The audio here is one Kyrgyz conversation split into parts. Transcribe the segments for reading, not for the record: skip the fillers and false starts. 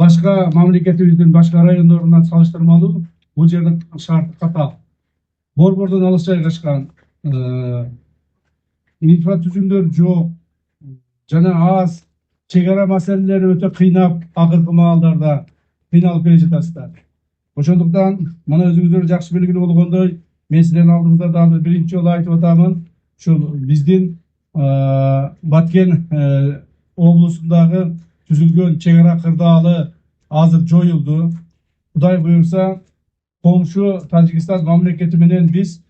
Başka memleketimizin başka rayonlarından çalıştırmalı. Bu жерде şartı katал. Борбордон алыс жайгашкан, инфратүзүмдөр жок, жана аз, чек ара маселелери өтө кыйнап, акыркы маалдарда кыйналып келе жатасыздар. Ошондуктан мына өзүңүздөр жакшы белгилүү болгондой, мен сиздердин алдыңызда дагы биринчи жолу айтып атамын, ушул биздин Баткен облусундагы түзүлгөн чек ара кырдаалы азыр жоюлду. Кудай буюрса, komşu Tacikistan memleketi menен biz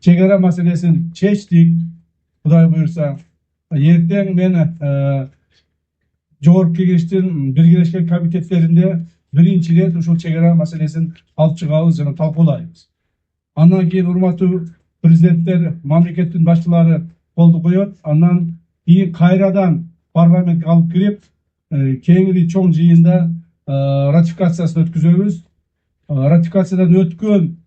çegara meselesini çeçtik. Kuday buyursa. Erteң men Жогорку Кеңештин Биргелешкен комитеттеринде биринчи рет ушул чегара маселесин алып чыгабыз жана талкуулайбыз. Андан кийин урматтуу президенттер, мамлекеттин башчылары колду коет. Андан кийин кайрадан парламентке алып кирип, кеңири чоң жыйында ратификациясын өткүзөбүз. Ратификациядан өткөн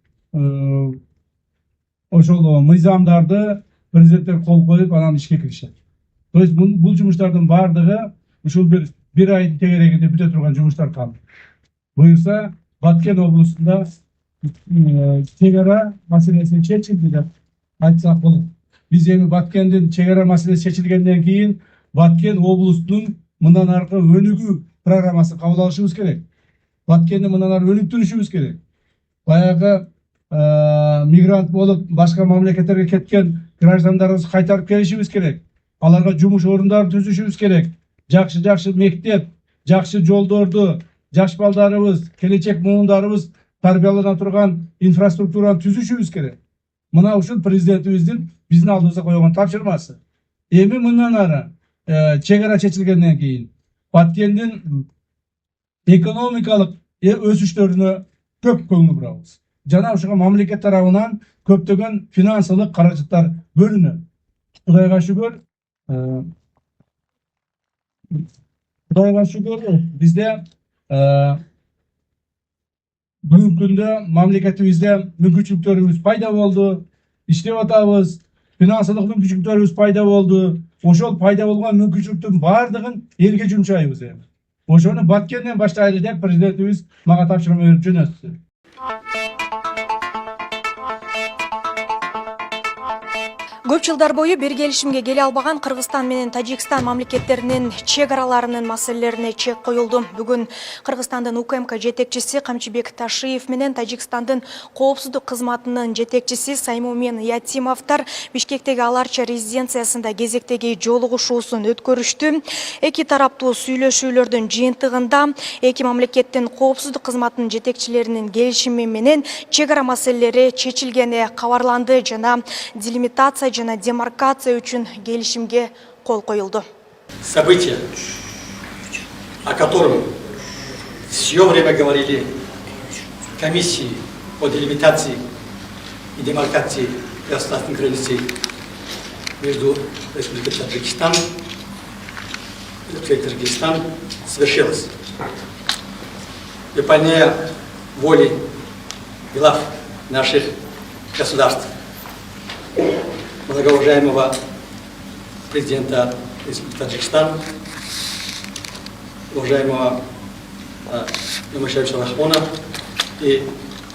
ошол мыйзамдарды президенттер кол коюп, анан ишке киришет. То есть бул жумуштардын баардыгы ушул бир айдын тегерегинде бүтө турган жумуштар калды. Буюрса, Баткен облусунда чек ара маселеси чечилди деп айтсак болот. Биз эми Баткендин чек ара маселеси чечилгенден кийин Баткен облусунун мындан аркы өнүгүү программасын кабыл алышыбыз керек. Баткенди мындан ары өнүктүрүшүбүз керек. Баягы мигрант болуп башка мамлекеттерге кеткен граждандарыбызды кайтарып келишибиз керек. Аларга жумуш орундарын түзүшүбүз керек. Жакшы мектеп, жакшы жолдорду, жаш балдарыбыз, келечек муундарыбыз тарбиялана турган инфраструктураны түзүшүбүз керек. Мына ушул президентибиздин биздин алдыбызга койгон тапшырмасы. Эми мындан ары чек ара чечилгенден кийин Баткендин экономикалык өсүштөрүнө көп көңүл бурабыз. Жана ушуга мамлекет тарабынан көптөгөн финансылык каражаттар бөлүнөт. Кудайга шүгүр, бизде бүгүнкү күндө мамлекетибизде мүмкүнчүлүктөрүбүз пайда болду, иштеп атабыз, финансылык мүмкүнчүлүктөрүбүз пайда болду. Ошол пайда болгон мүмкүнчүлүктүн баардыгын элге жумшайбыз эми. Ошону Баткенден баштайлы деп президентибиз мага тапшырма берип жөнөттү. Көп жылдар бою бир келишимге келе албаган Кыргызстан менен Тажикстан мамлекеттеринин чек араларынын маселелерине чек коюлду. Бүгүн Кыргызстандын УКМК жетекчиси Камчыбек Ташиев менен Тажикстандын коопсуздук кызматынын жетекчиси Саймумен Ятимовдор Бишкектеги аларча резиденциясында кезектеги жолугушуусун өткөрүштү. Эки тараптуу сүйлөшүүлөрдүн жыйынтыгында эки мамлекеттин коопсуздук кызматынын жетекчилеринин келишими менен чек ара маселелери чечилгени кабарланды жана делимитация жана демаркация үчүн келишимге кол коюлду. События, о котором все время говорили комиссии по делимитации и демаркации государственных границ между Республикой Таджикистан и Республикой Кыргызстан, совершилось. Выполняя воли глав наших государств, многоуважаемого президента Республики Таджикистан, уважаемого Юмашевича Рахмона и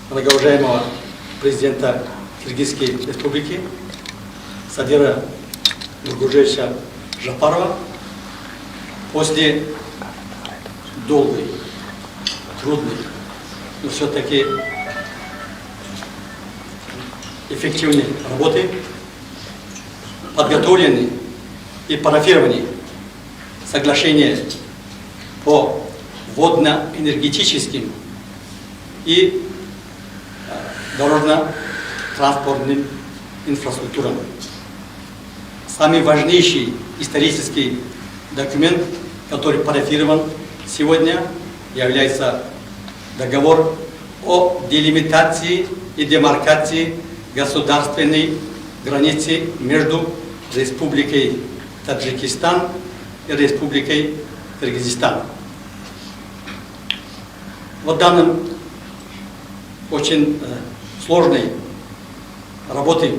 многоуважаемого президента Киргизской Республики Садира Нургужевича Жапарова, после долгой, трудной, но все-таки эффективной работы подготовлены и парафированы соглашения по водно-энергетическим и дорожно-транспортным инфраструктурам. Самый важнейший исторический документ, который парафирован сегодня, является договор о делимитации и демаркации государственной границы между Республикой Таджикистан и Республикой Кыргызстан. В данном очень сложной работе,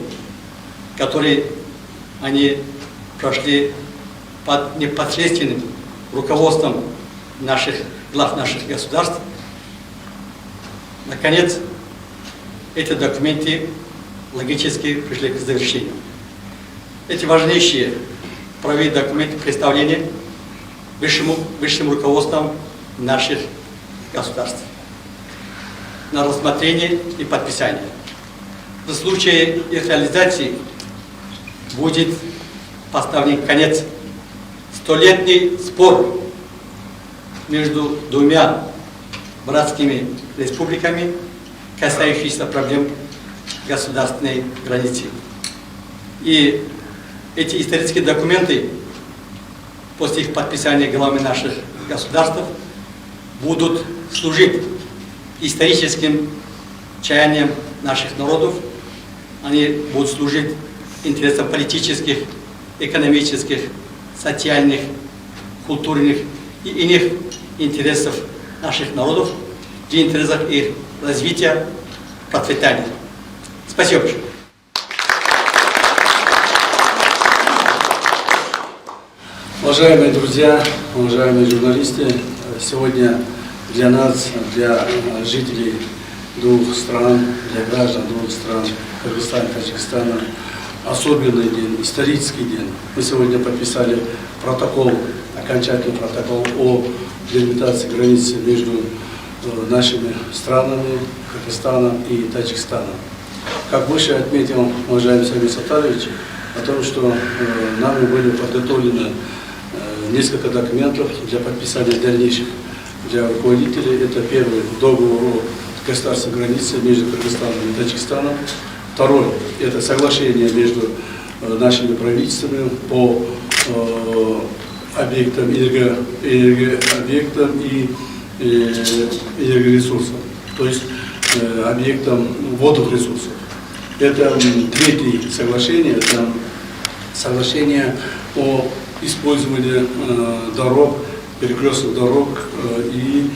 которые они прошли под непосредственным руководством глав наших государств. Наконец, эти документы логически пришли к завершению. Эти важнейшие правовые документы представлены высшим руководством наших государств на рассмотрение и подписание. В случае их реализации будет поставлен конец столетний спор между двумя братскими республиками, касающийся проблем государственной границы. И эти исторические документы, после их подписания главами наших государств, будут служить историческим чаянием наших народов. Они будут служить интересам политических, экономических, социальных, культурных и иных интересов наших народов, в интересах их развития, процветания. Спасибо большое. Уважаемые друзья, уважаемые журналисты, сегодня для нас, для жителей двух стран, для граждан двух стран, Кыргызстана и Таджикистана, особенный день, исторический день. Мы сегодня подписали протокол, окончательный протокол о делимитации границы между нашими странами, Кыргызстаном и Таджикистаном. Как выше отметил уважаемый Самир Саттарович, о том, что нами были подготовлены несколько документов для подписания дальнейших для руководителей. Это первый договор о государственной границе между Кыргызстаном и Таджикистаном. Второй – это соглашение между нашими правительствами по объектам, энергообъектам и энергоресурсам, то есть объектам водных ресурсов. Это третье соглашение, это соглашение о использовании дорог, перекрестных дорог и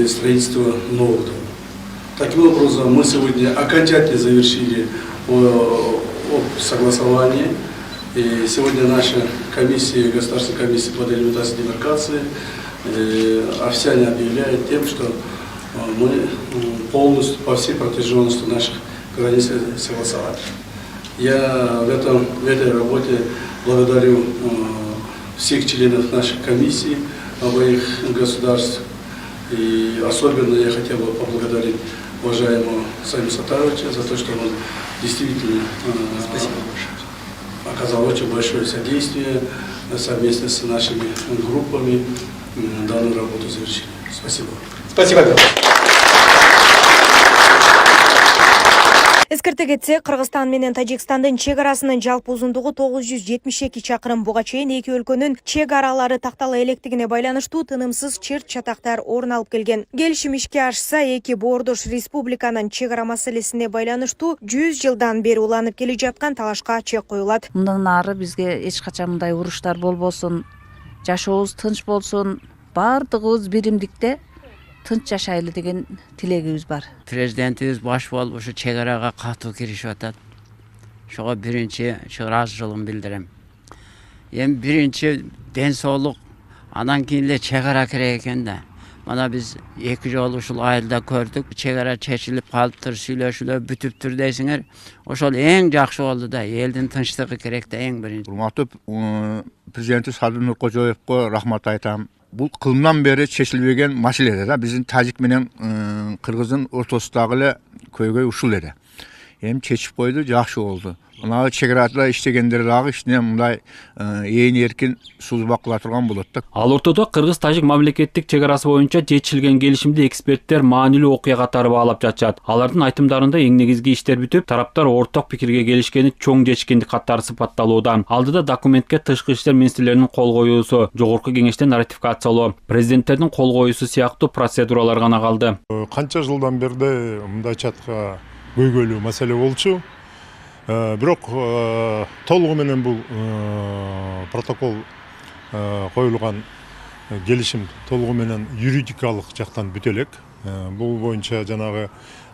строительства новых дорог. Таким образом, мы сегодня окончательно завершили согласование. И сегодня наша комиссия, Государственная комиссия по делимитации и демаркации официально объявляет тем, что мы полностью по всей протяженности наших границ согласовали. Я в этой работе благодарю всех членов нашей комиссии обоих государств. И особенно я хотел бы поблагодарить уважаемого Самира Саттаровича за то, что он действительно оказал очень большое содействие совместно с нашими группами данную работу завершили. Спасибо. Спасибо. Эскерте кетсек, Кыргызстан менен Тажикстандын чек арасынын жалпы узундугу 972 чакырым. Буга чейин эки өлкөнүн чек аралары тактала электигине байланыштуу тынымсыз черт чатактар орун алып келген. Келишим ишке ашса, эки боордош республиканын чек ара маселесине байланыштуу 100 жылдан бери уланып келе жаткан талашка чек коюлат. Мындан ары бизге эч качан мындай уруштар болбосун, жашообуз тынч болсун, баардыгыбыз биримдикте тынч жашайлы деген тилегибиз бар. Президентибиз баш болуп ушу чек арага катуу киришип атат. Ошого биринчи ыраазычылыгымды билдирем. Эми биринчи ден соолук, андан кийин эле чек ара керек экен да. Мана биз эки жолу ушул айылда көрдүк. Чек ара чечилип калыптыр, сүйлөшүүлөр бүтүптүр дейсиңер. Ошол эң жакшы болду да. Элдин тынчтыгы керек да эң биринчи. Урматтуу президенти Садыр Нуркожоевго рахмат айтам. Бул кылымдан бери чечилбеген маселе да. Биздин тажик менен кыргыздын ортосундагы эле көйгөй ушул эле. Эми чечип койду, жакшы болду. Мына чек арада иштегендер дагы ичинен мындай ээн эркин сузбак кыла турган болот да. Ал ортодо Кыргыз-Тажик мамлекеттик чек арасы боюнча жетишилген келишимди эксперттер маанилүү окуя катары баалап жатышат. Алардын айтымдарында эң негизги иштер бүтүп, тараптар орток пикирге келишкени чоң жетишкендик катары сыпатталууда. Алдыда документке тышкы иштер министрлеринин кол коюусу, жогорку кеңештен ратификациялоо, президенттердин кол коюусу сыяктуу процедуралар гана калды. Канча жылдан бери мындай чатка көйгөйлүү маселе болчу. Бирок толугу менен бул протокол коюлган келишим толугу менен юридикалык жактан бүтө элек. Бул боюнча жанагы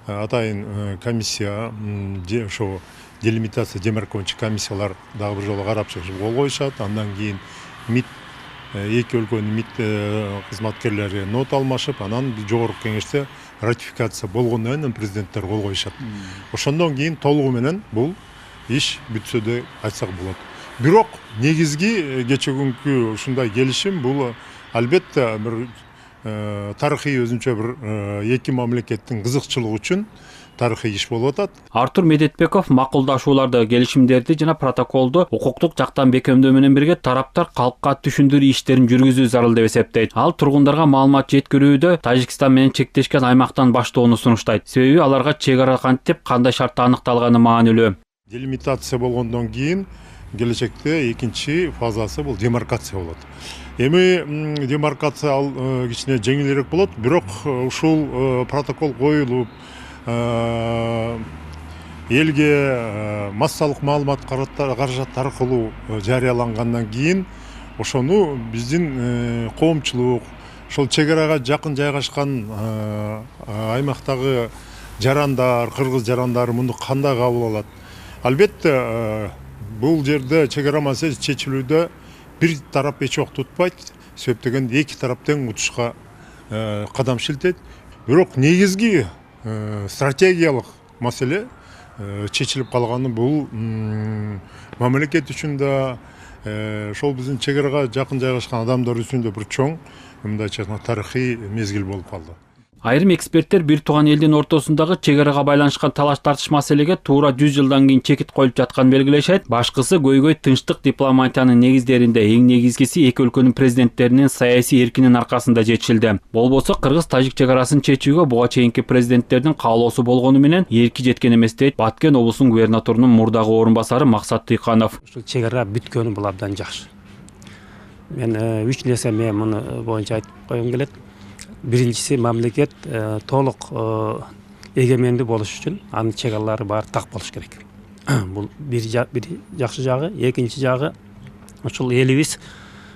атайын комиссия же ошо делимитация демаркоончу комиссиялар дагы бир жолу карап чыгышып кол коюшат. Андан кийин МИД эки өлкөнүн МИД кызматкерлери нот алмашып, анан жогорку кеңеште ратификация болгондон кийин президенттер кол коюшат. Ошондон кийин толугу менен бул иш бүтсө деп айтсак болот. Бирок негизги кече күнкү ушундай келишим бул албетте бир тарыхый өзүнчө бир эки мамлекеттин кызыкчылыгы үчүн тарыхый иш болуп атат. Артур Медетбеков макулдашууларды, келишимдерди жана протоколду укуктук жактан бекемдөө менен бирге тараптар калкка түшүндүрүү иштерин жүргүзүү зарыл деп эсептейт. Ал тургундарга маалымат жеткирүүдө Тажикстан менен чектешкен аймактан баштоону сунуштайт. Себеби аларга чек ара кантип, кандай шартта аныкталганы маанилүү. Делимитация болгондон кийин келечекте экинчи фазасы бул демаркация болот. Эми демаркация ал кичине жеңилирээк болот, бирок ушул протокол коюлуп элге массалык маалымат каражат аркылуу жарыялангандан кийин ошону биздин коомчулук, ошол чек арага жакын жайгашкан аймактагы жарандар, кыргыз жарандары муну кандай кабыл алат? Албетте бул жерде чек ара маселеси чечилүүдө бир тарап эч убакыт утпайт, себеп дегенде эки тарап тең утушка кадам шилтейт. Бирок негизги стратегиялык маселе чечилип калганы бул мамлекет үчүн да, ошол биздин чек арага жакын жайгашкан адамдар үчүн да бир чоң мындайча тарыхый мезгил болуп калды. Айрым эксперттер бир тууган элдин ортосундагы чек арага байланышкан талаш-тартыш маселеге туура 100 жылдан кийин чекит коюп жатканын белгилешет. Башкысы көйгөй тынчтык дипломатиянын негиздеринде, эң негизгиси эки өлкөнүн президенттеринин саясий эркинин аркасында жетишилди. Болбосо кыргыз-тажик чек арасын чечүүгө буга чейинки президенттердин каалоосу болгону менен эрки жеткен эмес дейт Баткен облусунун губернаторунун мурдагы орун басары Максат Тыйканов. Ушул чек ара бүткөнү бул абдан жакшы. Мен 3 нерсе муну боюнча айтып койгум келет. Биринчиси, мамлекет толук эгемендүү болуш үчүн анын чек аралары баары так болуш керек. Бул бир жакшы жагы. Экинчи жагы, ушул элибиз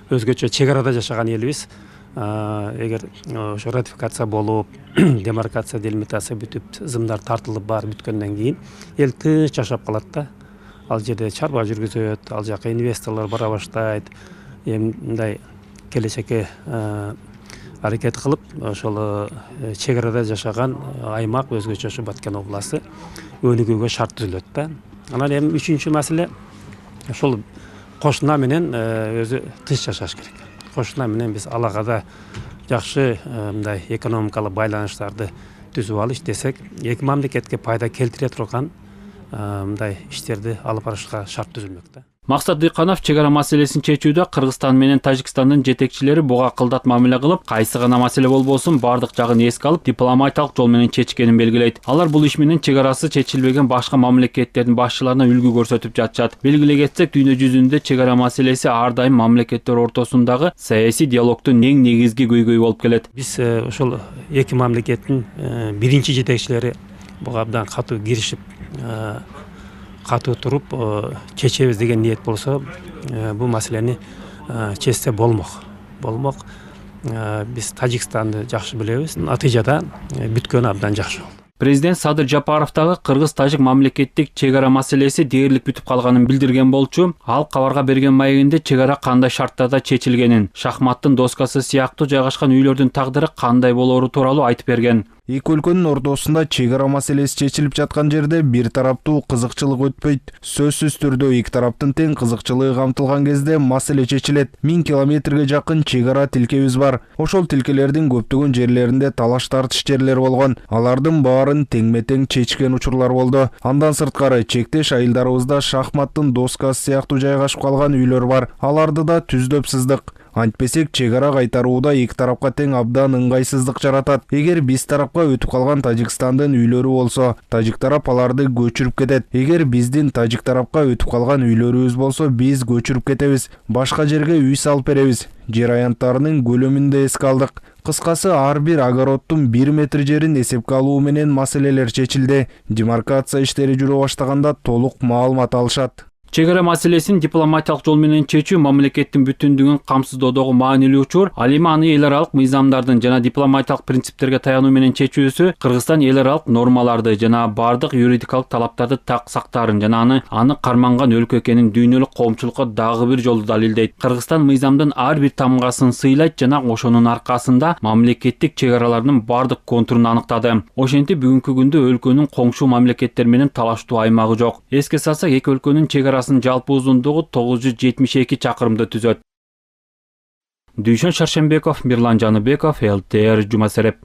өзгөчө чек арада жашаган элибиз эгер ошо ратификация болуп, демаркация, делимитация бүтүп, зымдар тартылып баары бүткөндөн кийин эл тынч жашап калат да. Ал жерде чарба жүргүзөт, ал жака инвесторлор бара баштайт. Эми мындай келечекке аракет кылып, ошол чек арада жашаган аймак өзгөчө ошо Баткен областы өнүгүүгө шарт түзүлөт да. Анан эми үчүнчү маселе, ошол кошуна менен өзү тынч жашаш керек. Кошуна менен биз алагада жакшы мындай экономикалык байланыштарды түзүп алыш десек, эки мамлекетке пайда келтире турган мындай иштерди алып барышка шарт түзүлмөк да. Максат Тыйканов чек ара маселесин чечүүдө Кыргызстан менен Тажикстандын жетекчилери буга акылдат мамиле кылып, кайсы гана маселе болбосун бардык жагын эске алып, дипломатиялык жол менен чечкенин белгилейт. Алар бул иш менен чек арасы чечилбеген башка мамлекеттердин башчыларына үлгү көрсөтүп жатышат. Белгилей кетсек, дүйнө жүзүндө чек ара маселеси ар дайым мамлекеттер ортосундагы саясий диалогдун эң негизги көйгөйү болуп келет. Биз ошол эки мамлекеттин биринчи жетекчилери буга абдан катуу киришип, катуу туруп чечебиз деген ниет болсо, бул маселени чечсе болмок. Биз Тажикстанды жакшы билебиз. Натыйжада бүткөнү абдан жакшы болду. Президент Садыр Жапаровдагы кыргыз-тажик мамлекеттик чек ара маселеси дээрлик бүтүп калганын билдирген болчу. Ал кабарга берген маегинде чек ара кандай шарттарда чечилгенин, шахматтын доскасы сыяктуу жайгашкан үйлөрдүн тагдыры кандай болоору тууралуу айтып берген. Эки өлкөнүн ортосунда чек ара маселеси чечилип жаткан жерде бир тараптуу кызыкчылык өтпөйт. Сөзсүз түрдө эки тараптын тең кызыкчылыгы камтылган кезде маселе чечилет. 1000 километрге жакын чек ара тилкебиз бар. Ошол тилкелердин көптөгөн жерлеринде талаш тартыш жерлер болгон. Алардын баарын теңме-тең чечкен учурлар болду. Андан сырткары чектеш айылдарыбызда шахматтын доскасы сыяктуу жайгашып калган үйлөр бар. Аларды да түздөп сыздык. Антпесек чек ара кайтарууда эки тарапка тең абдан ыңгайсыздык жаратат. Эгер биз тарапка өтүп калган Тажикстандын үйлөрү болсо, тажик тарап аларды көчүрүп кетет. Эгер биздин тажик тарапка өтүп калган үйлөрүбүз болсо, биз көчүрүп кетебиз. Башка жерге үй салып беребиз. Жер аянттарынын көлөмүн да эске алдык. Кыскасы, ар бир огороддун 1 метр жерин эсепке алуу менен маселелер чечилди. Демаркация иштери жүрө баштаганда толук маалымат алышат. Чек ара маселесин дипломатиялык жол менен чечүү мамлекеттин бүтүндүгүн камсыздоодогу маанилүү учур. Ал эми аны эл аралык мыйзамдардын жана дипломатиялык принциптерге таянуу менен чечүүсү Кыргызстан эл аралык нормаларды жана бардык юридикалык талаптарды так сактаарын жана аны карманган өлкө экенин дүйнөлүк коомчулукка дагы бир жолу далилдейт. Кыргызстан мыйзамдын ар бир тамгасын сыйлайт жана ошонун аркасында мамлекеттик чек араларынын бардык контурун аныктады. Ошентип бүгүнкү күндө өлкөнүн коңшу мамлекеттер менен талаштуу аймагы жок. Эске салсак, эки өлкөнүн чек арасынын жалпы узундугу 972 чакырымды түзөт. Дүйшөн Шаршембеков, Мирлан Жаныбеков, ЛТР Жума Сереп.